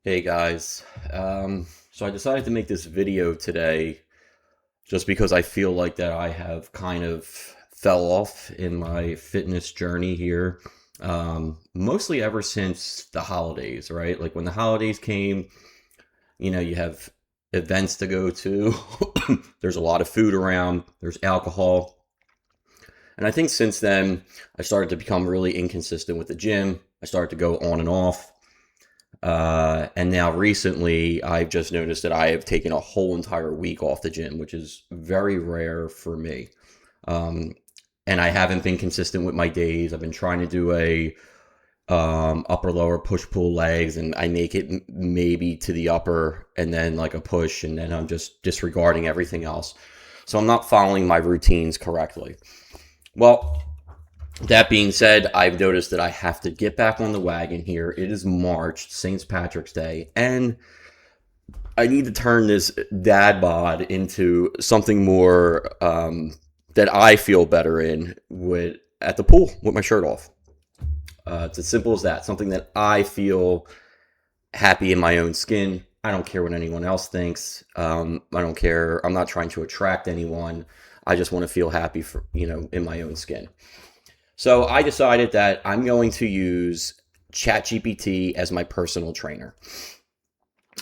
Hey guys, so I decided to make this video today just because I feel like that I have kind of fell off in my fitness journey here, mostly ever since the holidays, right? Like when the holidays came, you have events to go to, there's a lot of food around, there's alcohol, and I think since then I started to become really inconsistent with the gym. I started to go on and off. And now recently, I've just noticed that I have taken a whole entire week off the gym, which is very rare for me. Um, and I haven't been consistent with my days. I've been trying to do a upper lower push pull legs, and I make it maybe to the upper, and then like a push, and then I'm just disregarding everything else. So I'm not following my routines correctly. Well, that being said, I've noticed that I have to get back on the wagon here. It is March, St. Patrick's Day, and I need to turn this dad bod into something more that I feel better in with at the pool with my shirt off. It's as simple as that. Something that I feel happy in my own skin. I don't care what anyone else thinks. I don't care. I'm not trying to attract anyone. I just want to feel happy for in my own skin. So I decided that I'm going to use ChatGPT as my personal trainer.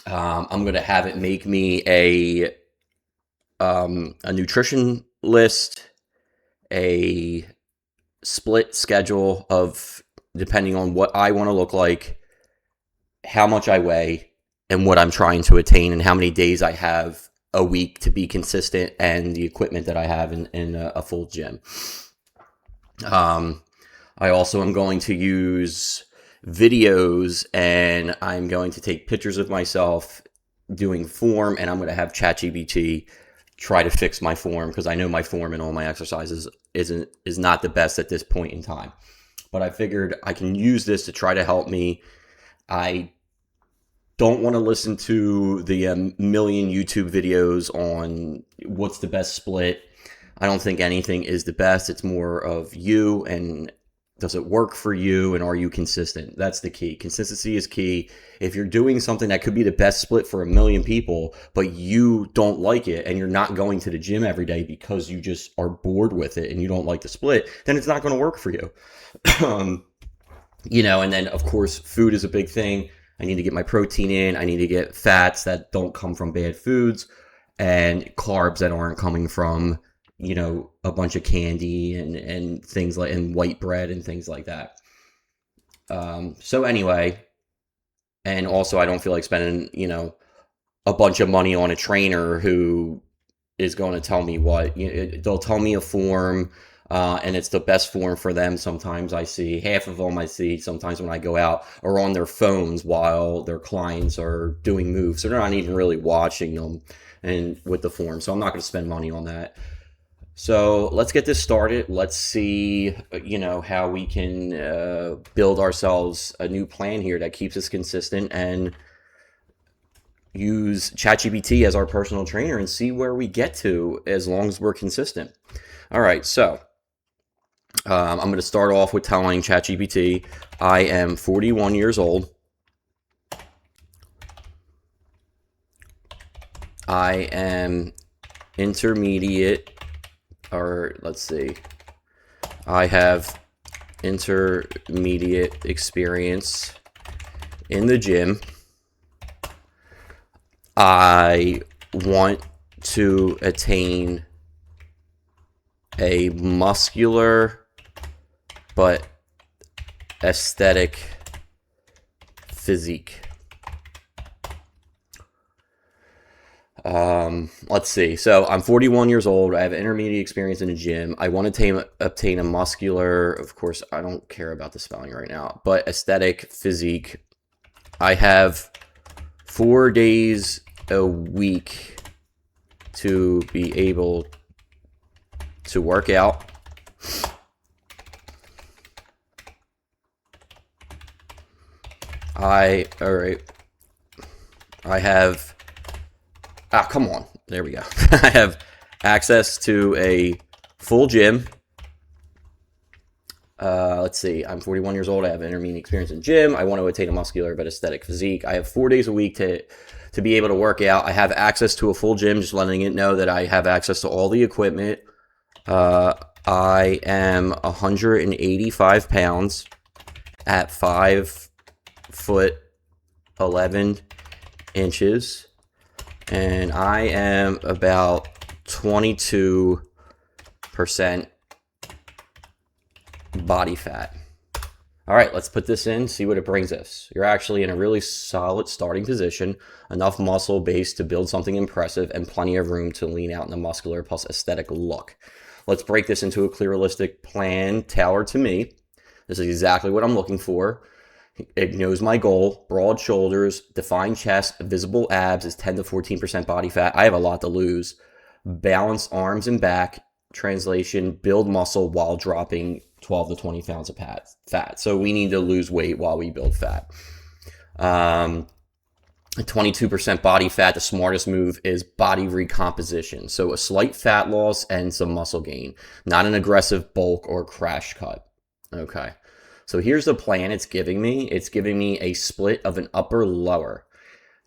I'm going to have it make me a nutrition list, a split schedule of depending on what I want to look like, how much I weigh, and what I'm trying to attain, and how many days I have a week to be consistent, and the equipment that I have in a full gym. I also am going to use videos, and I'm going to take pictures of myself doing form, and I'm going to have ChatGPT try to fix my form because I know my form in all my exercises is not the best at this point in time. But I figured I can use this to try to help me. I don't want to listen to the million YouTube videos on what's the best split. I don't think anything is the best. It's more of you and does it work for you and are you consistent? That's the key. Consistency is key. If you're doing something that could be the best split for a million people, but you don't like it and you're not going to the gym every day because you just are bored with it and you don't like the split, then it's not going to work for you. And then of course, food is a big thing. I need to get my protein in. I need to get fats that don't come from bad foods and carbs that aren't coming from a bunch of candy and things like, and white bread and things like that. So anyway, and also I don't feel like spending, a bunch of money on a trainer who is going to tell me what, they'll tell me a form, and it's the best form for them. Sometimes I see half of them. I see sometimes when I go out are on their phones while their clients are doing moves. So they're not even really watching them and with the form. So I'm not going to spend money on that. So let's get this started. Let's see, how we can build ourselves a new plan here that keeps us consistent and use ChatGPT as our personal trainer and see where we get to as long as we're consistent. All right, so I'm going to start off with telling ChatGPT I am 41 years old. I am intermediate. Or let's see, I have intermediate experience in the gym. I want to attain a muscular but aesthetic physique. Let's see. So I'm 41 years old. I have intermediate experience in the gym. I want to obtain a muscular, of course, I don't care about the spelling right now, but aesthetic physique. I have 4 days a week to be able to work out. All right. I have come on. There we go. I have access to a full gym. Let's see. I'm 41 years old. I have intermediate experience in gym. I want to attain a muscular but aesthetic physique. I have 4 days a week to be able to work out. I have access to a full gym. Just letting it know that I have access to all the equipment. Uh, I am 185 pounds at 5 foot 11 inches, and I am about 22% body fat. All right, let's put this in, see what it brings us. You're actually in a really solid starting position, enough muscle base to build something impressive, and plenty of room to lean out in a muscular plus aesthetic look. Let's break this into a clear, realistic plan tailored to me. This is exactly what I'm looking for. It knows my goal: broad shoulders, defined chest, visible abs is 10 to 14% body fat. I have a lot to lose. Balanced arms and back. Translation: build muscle while dropping 12 to 20 pounds of fat. So we need to lose weight while we build fat. 22% body fat. The smartest move is body recomposition. So a slight fat loss and some muscle gain, not an aggressive bulk or crash cut. Okay. So here's the plan it's giving me. It's giving me a split of an upper lower.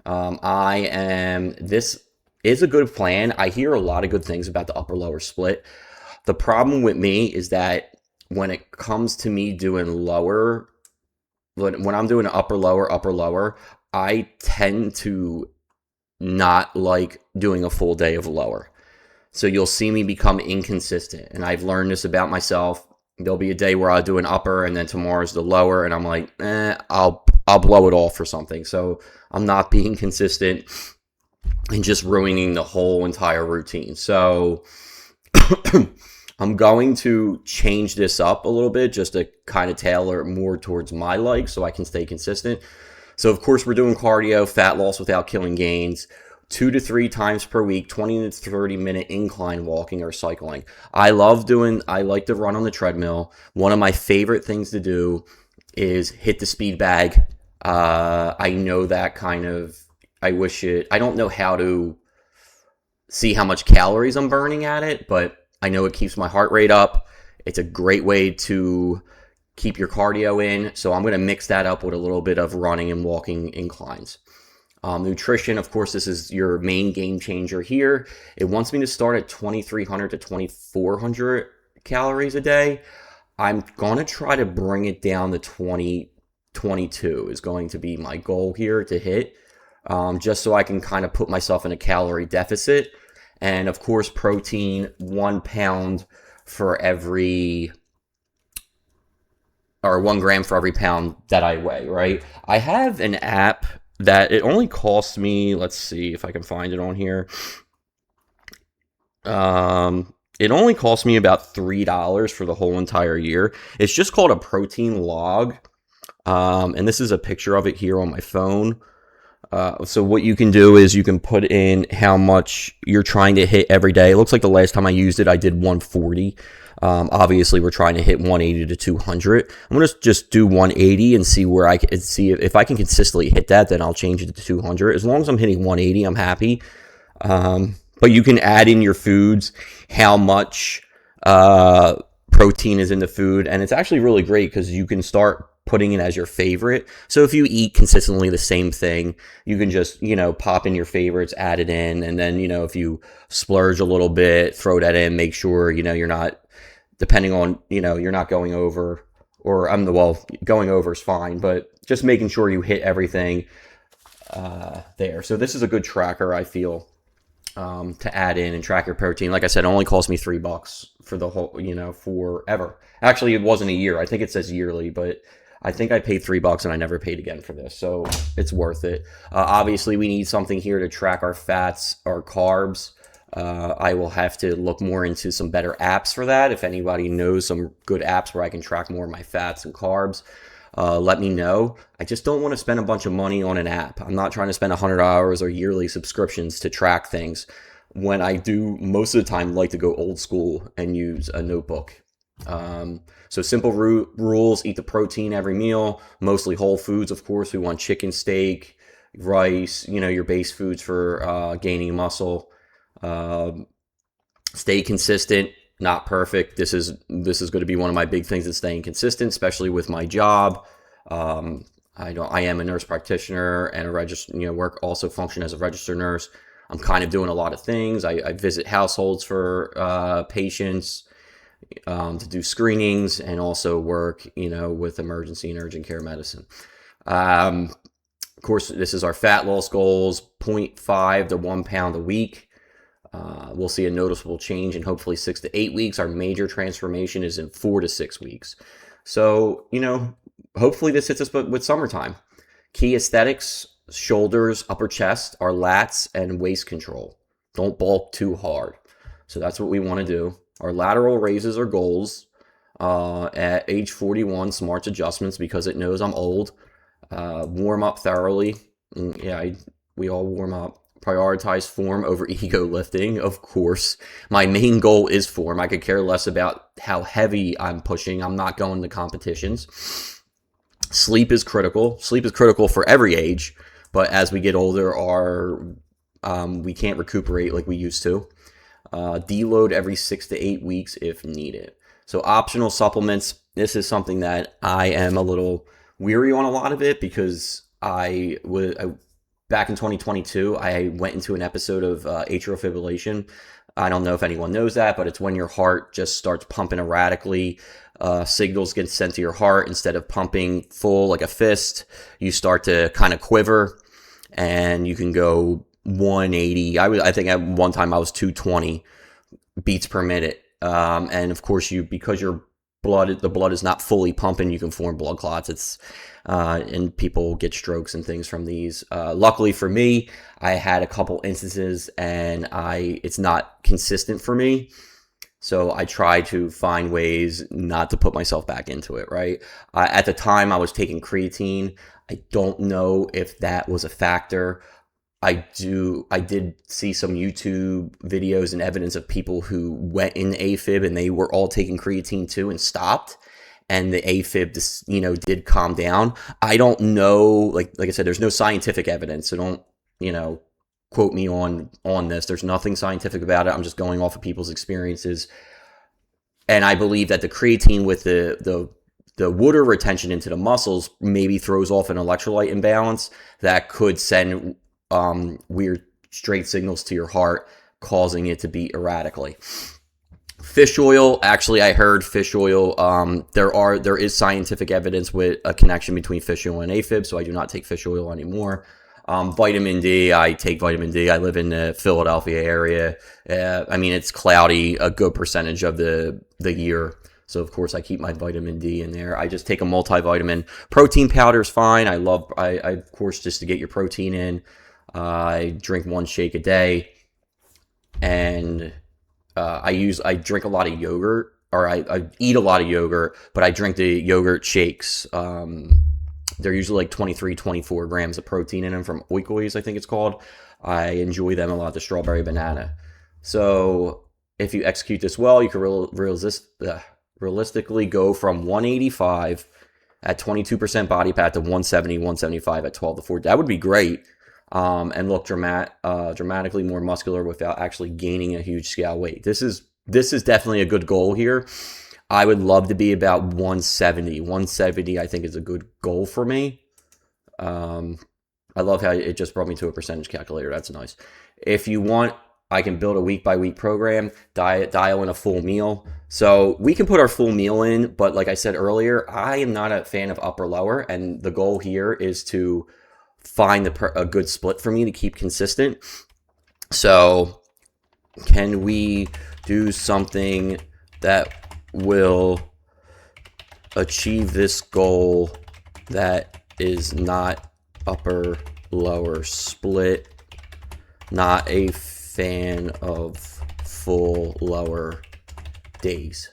This is a good plan. I hear a lot of good things about the upper lower split. The problem with me is that when it comes to me doing lower, when I'm doing upper lower, I tend to not like doing a full day of lower. So you'll see me become inconsistent. And I've learned this about myself. There'll be a day where I'll do an upper and then tomorrow's the lower, and I'm like, I'll blow it off for something. So I'm not being consistent and just ruining the whole entire routine. So I'm going to change this up a little bit just to kind of tailor it more towards my legs so I can stay consistent. So of course we're doing cardio, fat loss without killing gains, 2 to 3 times per week, 20 to 30 minute incline walking or cycling. I like to run on the treadmill. One of my favorite things to do is hit the speed bag. I know that I don't know how to see how much calories I'm burning at it, but I know it keeps my heart rate up. It's a great way to keep your cardio in. So I'm going to mix that up with a little bit of running and walking inclines. Nutrition, of course, this is your main game changer here. It wants me to start at 2,300 to 2,400 calories a day. I'm going to try to bring it down to 22 is going to be my goal here to hit, just so I can kind of put myself in a calorie deficit. And of course, protein, 1 pound for every, or 1 gram for every pound that I weigh, right? I have an app that it only costs me, let's see if I can find it on here. It only cost me about $3 for the whole entire year. It's just called a protein log. And this is a picture of it here on my phone. So what you can do is you can put in how much you're trying to hit every day. It looks like the last time I used it, I did 140. Obviously, we're trying to hit 180 to 200. I'm going to just do 180 and see where I can see if I can consistently hit that. Then I'll change it to 200. As long as I'm hitting 180, I'm happy. But you can add in your foods, how much protein is in the food, and it's actually really great because you can start putting it as your favorite. So if you eat consistently the same thing, you can just, pop in your favorites, add it in, and then, if you splurge a little bit, throw that in, make sure, you're not, depending on, you're not going over, or going over is fine, but just making sure you hit everything there. So this is a good tracker, I feel, to add in and track your protein. Like I said, it only cost me $3 for the whole, forever. Actually, it wasn't a year. I think it says yearly, but I think I paid $3 and I never paid again for this. So it's worth it. Obviously, we need something here to track our fats, our carbs. I will have to look more into some better apps for that. If anybody knows some good apps where I can track more of my fats and carbs, let me know. I just don't want to spend a bunch of money on an app. I'm not trying to spend $100 or yearly subscriptions to track things when I do most of the time like to go old school and use a notebook. So simple rules: eat the protein every meal, mostly whole foods, of course. We want chicken, steak, rice, your base foods for gaining muscle. Stay consistent. not perfect. This is going to be one of my big things in staying consistent, especially with my job. I am a nurse practitioner and work also function as a registered nurse. I'm kind of doing a lot of things. I visit households for patients to do screenings, and also work, with emergency and urgent care medicine. Of course, this is our fat loss goals: 0.5 to 1 pound a week. We'll see a noticeable change in hopefully 6 to 8 weeks. Our major transformation is in 4 to 6 weeks. So, hopefully this hits us with summertime. Key aesthetics: shoulders, upper chest, our lats, and waist control. Don't bulk too hard. So that's what we want to do. Our lateral raises are goals. At age 41, smarts adjustments because it knows I'm old. Warm up thoroughly. We all warm up. Prioritize form over ego lifting, of course. My main goal is form. I could care less about how heavy I'm pushing. I'm not going to competitions. Sleep is critical. Sleep is critical for every age, but as we get older, we can't recuperate like we used to. Deload every 6 to 8 weeks if needed. So optional supplements. This is something that I am a little weary on a lot of it, because back in 2022, I went into an episode of atrial fibrillation. I don't know if anyone knows that, but it's when your heart just starts pumping erratically. Signals get sent to your heart. Instead of pumping full like a fist, you start to kind of quiver, and you can go 180. I think at one time I was 220 beats per minute. And of course, because the blood is not fully pumping, you can form blood clots. And people get strokes and things from these. Luckily for me, I had a couple instances, and it's not consistent for me. So I try to find ways not to put myself back into it, right? At the time, I was taking creatine. I don't know if that was a factor. I did see some YouTube videos and evidence of people who went in AFib and they were all taking creatine too and stopped, and the AFib did calm down. I don't know, like I said, there's no scientific evidence, so don't quote me on this. There's nothing scientific about it. I'm just going off of people's experiences, and I believe that the creatine with the water retention into the muscles maybe throws off an electrolyte imbalance that could send weird straight signals to your heart, causing it to beat erratically. Fish oil, actually, I heard fish oil. There is scientific evidence with a connection between fish oil and AFib, so I do not take fish oil anymore. Vitamin D, I take vitamin D. I live in the Philadelphia area. It's cloudy a good percentage of the year, so of course I keep my vitamin D in there. I just take a multivitamin. Protein powder is fine. I of course, just to get your protein in. I drink 1 shake a day, and I drink a lot of yogurt, or I eat a lot of yogurt, but I drink the yogurt shakes. They're usually like 23, 24 grams of protein in them from Oikoi's, I think it's called. I enjoy them a lot, the strawberry banana. So if you execute this well, you can realistically go from 185 at 22% body fat to 170, 175 at 12 to 4. That would be great. And look dramatically more muscular without actually gaining a huge scale weight. This is definitely a good goal here. I would love to be about 170. 170, I think, is a good goal for me. I love how it just brought me to a percentage calculator. That's nice. If you want, I can build a week-by-week program, dial in a full meal. So we can put our full meal in, but like I said earlier, I am not a fan of upper-lower, and the goal here is to find a good split for me to keep consistent. So can we do something that will achieve this goal that is not upper lower split? Not a fan of full lower days.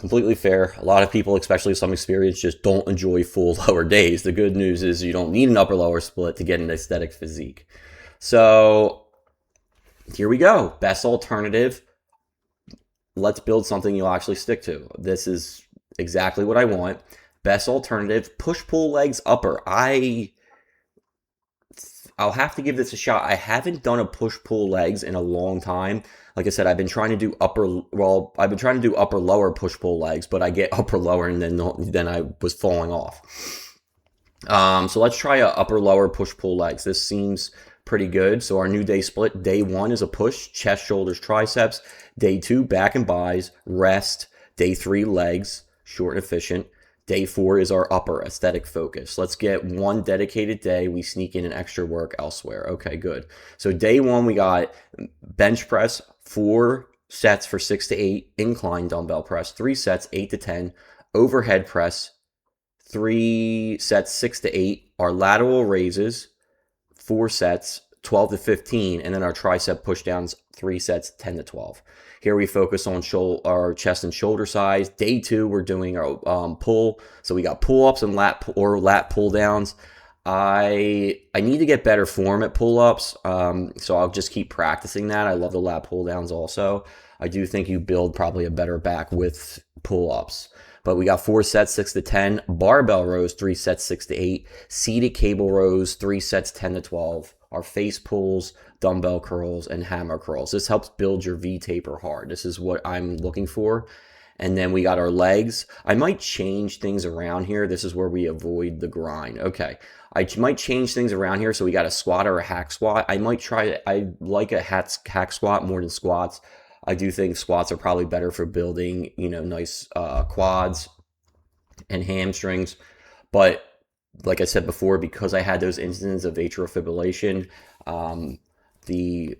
Completely fair. A lot of people, especially some experience, just don't enjoy full lower days. The good news is you don't need an upper lower split to get an aesthetic physique. So here we go. Best alternative. Let's build something you'll actually stick to. This is exactly what I want. Best alternative, push-pull legs upper. I'll have to give this a shot. I haven't done a push-pull legs in a long time. Like I said, I've been trying to do I've been trying to do upper lower push-pull legs, but I get upper lower and then I was falling off. So let's try a upper lower push-pull legs. This seems pretty good. So our new day split, day 1 is a push, chest, shoulders, triceps. Day 2, back and buys, rest. Day 3, legs, short and efficient. Day 4 is our upper aesthetic focus. Let's get one dedicated day. We sneak in an extra work elsewhere. Okay, good. So day 1, we got bench press, 4 sets for 6 to 8, incline dumbbell press, 3 sets, 8 to 10, overhead press, 3 sets, 6 to 8, our lateral raises, 4 sets, 12 to 15, and then our tricep pushdowns, 3 sets, 10 to 12. Here we focus on our chest and shoulder size. Day 2, we're doing our pull. So we got pull-ups and lat pull-downs. I need to get better form at pull-ups, so I'll just keep practicing that. I love the lat pull-downs also. I do think you build probably a better back with pull-ups. But we got 4 sets, 6 to 10, barbell rows, 3 sets, 6 to 8, seated cable rows, 3 sets, 10 to 12, our face pulls, dumbbell curls, and hammer curls. This helps build your V-taper hard. This is what I'm looking for. And then we got our legs. I might change things around here. This is where we avoid the grind. Okay, I might change things around here. So we got a squat or a hack squat. I might try, I like a hack squat more than squats. I do think squats are probably better for building, nice quads and hamstrings. But like I said before, because I had those instances of atrial fibrillation, the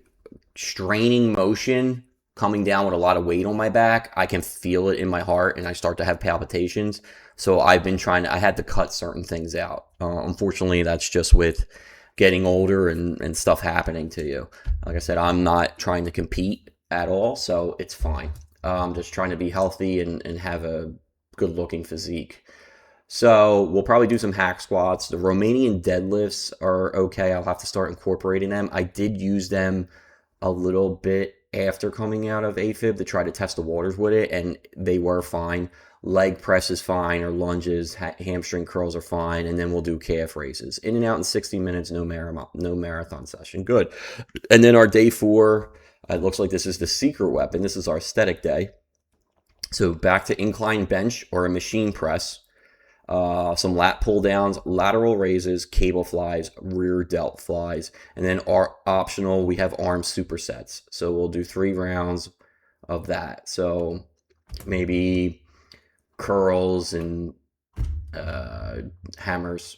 straining motion coming down with a lot of weight on my back, I can feel it in my heart and I start to have palpitations. So I had to cut certain things out. Unfortunately, that's just with getting older and stuff happening to you. Like I said, I'm not trying to compete at all, so it's fine. I'm just trying to be healthy and have a good looking physique. So we'll probably do some hack squats. The Romanian deadlifts are okay. I'll have to start incorporating them. I did use them a little bit after coming out of AFib to try to test the waters with it, and they were fine. Leg press is fine, or lunges, hamstring curls are fine, and then we'll do calf raises. In and out in 60 minutes, no marathon session. Good. And then our day 4, it looks like this is the secret weapon. This is our aesthetic day. So back to incline bench or a machine press. Some lat pull downs, lateral raises, cable flies, rear delt flies, and then our optional, we have arm supersets. So we'll do 3 rounds of that. So maybe curls and hammers,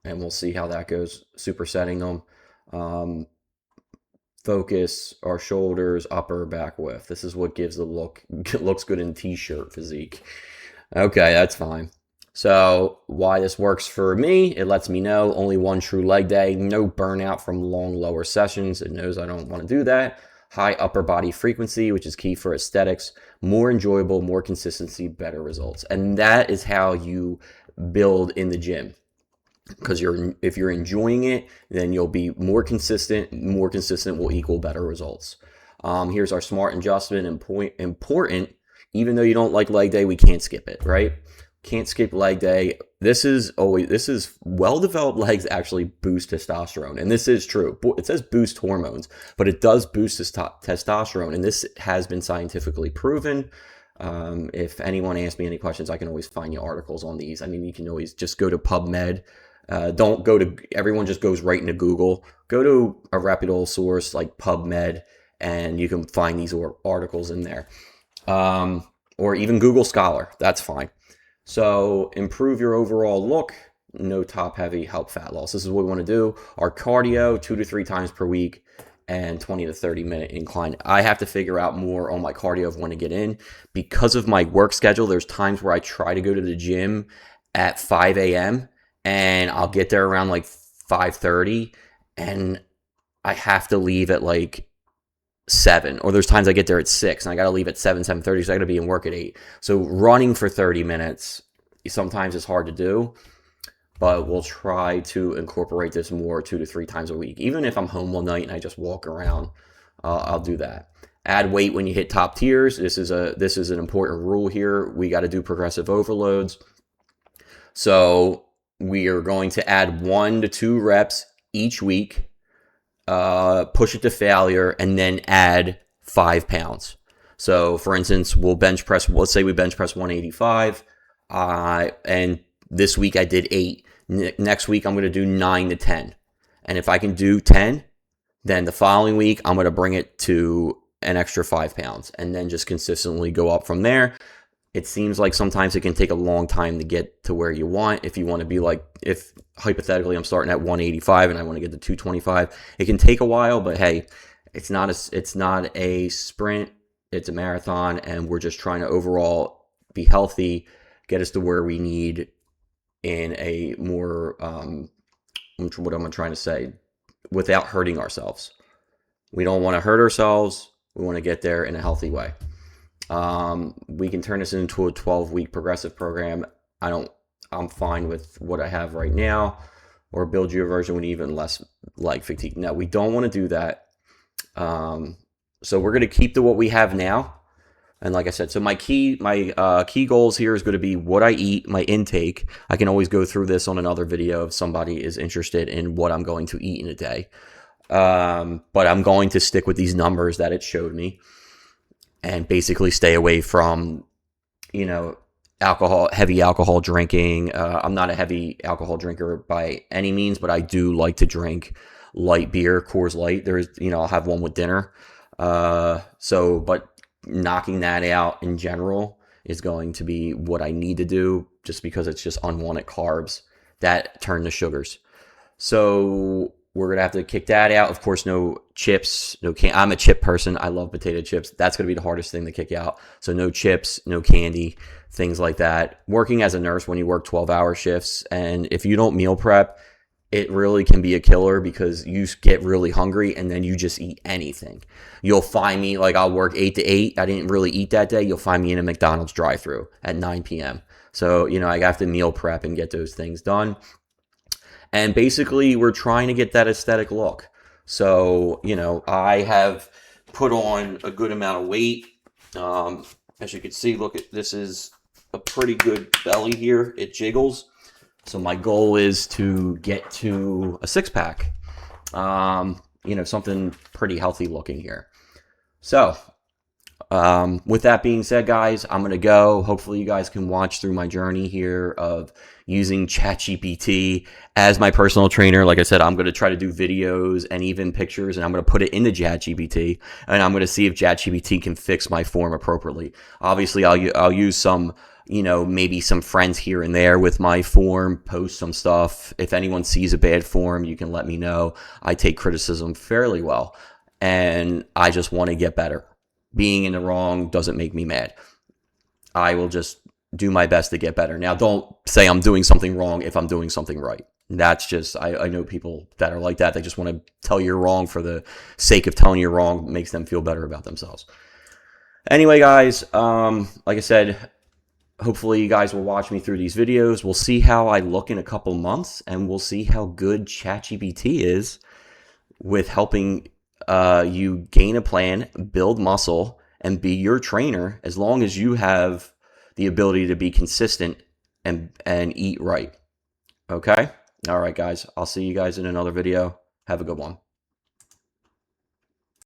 and we'll see how that goes, supersetting them. Focus our shoulders, upper, back width. This is what gives the look, looks good in t-shirt physique. Okay, that's fine. So why this works for me, it lets me know only one true leg day, no burnout from long lower sessions. It knows I don't want to do that. High upper body frequency, which is key for aesthetics, more enjoyable, more consistency, better results. And that is how you build in the gym. Because if you're enjoying it, then you'll be more consistent. More consistent will equal better results. Here's our smart adjustment and important. Even though you don't like leg day, we can't skip it, right? Can't skip leg day. This is well-developed legs actually boost testosterone. And this is true. It says boost hormones, but it does boost testosterone. And this has been scientifically proven. If anyone asks me any questions, I can always find you articles on these. I mean, you can always just go to PubMed. Don't go to, everyone just goes right into Google. Go to a reputable source like PubMed, and you can find these articles in there. Or even Google Scholar. That's fine. So improve your overall look, no top heavy, help fat loss. This is what we want to do. Our cardio 2 to 3 times per week and 20 to 30 minute incline. I have to figure out more on my cardio of when to get in. Because of my work schedule, there's times where I try to go to the gym at 5 a.m. and I'll get there around like 5:30 and I have to leave at like 7, or there's times I get there at 6 and I got to leave at 7:30, so I got to be in work at 8. So running for 30 minutes sometimes is hard to do, but we'll try to incorporate this more 2 to 3 times a week. Even if I'm home one night and I just walk around, I'll do that. Add weight when you hit top tiers. This is an important rule here. We got to do progressive overloads. So we are going to add 1 to 2 reps each week push it to failure, and then add 5 pounds. So, for instance, we'll bench press. Let's say we bench press 185, and this week I did 8. Next week I'm going to do 9 to 10, and if I can do 10, then the following week I'm going to bring it to an extra 5 pounds, and then just consistently go up from there. It seems like sometimes it can take a long time to get to where you want. If you want to be like, if hypothetically I'm starting at 185 and I want to get to 225, it can take a while, but hey, it's not a sprint, it's a marathon, and we're just trying to overall be healthy, get us to where we need in a more, what am I trying to say, without hurting ourselves. We don't want to hurt ourselves. We want to get there in a healthy way. We can turn this into a 12-week progressive program. I'm fine with what I have right now, or build you a version with even less leg fatigue. No, we don't want to do that. So we're going to keep to what we have now. And like I said, so my key goals here is going to be what I eat, my intake. I can always go through this on another video if somebody is interested in what I'm going to eat in a day. But I'm going to stick with these numbers that it showed me, and basically stay away from, heavy alcohol drinking. I'm not a heavy alcohol drinker by any means, but I do like to drink light beer, Coors Light. I'll have one with dinner. But knocking that out in general is going to be what I need to do, just because it's just unwanted carbs that turn to sugars. So we're going to have to kick that out. Of course, no chips, I'm a chip person. I love potato chips. That's going to be the hardest thing to kick out. So no chips, no candy, things like that. Working as a nurse, when you work 12-hour shifts, and if you don't meal prep, it really can be a killer, because you get really hungry and then you just eat anything. You'll find me, like, I'll work 8 to 8. I didn't really eat that day. You'll find me in a McDonald's drive-thru at 9 p.m. So, I have to meal prep and get those things done. And basically, we're trying to get that aesthetic look. So, I have put on a good amount of weight. As you can see, look, this is a pretty good belly here. It jiggles. So my goal is to get to a 6-pack. Something pretty healthy looking here. So, with that being said, guys, I'm going to go. Hopefully you guys can watch through my journey here of using ChatGPT as my personal trainer. Like I said, I'm going to try to do videos and even pictures, and I'm going to put it into ChatGPT, and I'm going to see if ChatGPT can fix my form appropriately. Obviously, I'll use some, maybe some friends here and there with my form, post some stuff. If anyone sees a bad form, you can let me know. I take criticism fairly well, and I just want to get better. Being in the wrong doesn't make me mad. I will just do my best to get better. Now, don't say I'm doing something wrong if I'm doing something right. That's just, I know people that are like that. They just want to tell you you're wrong for the sake of telling you you're wrong. It makes them feel better about themselves. Anyway, guys, like I said, hopefully you guys will watch me through these videos. We'll see how I look in a couple months, and we'll see how good ChatGPT is with helping you gain a plan, build muscle, and be your trainer, as long as you have the ability to be consistent and eat right. Okay? All right, guys. I'll see you guys in another video. Have a good one.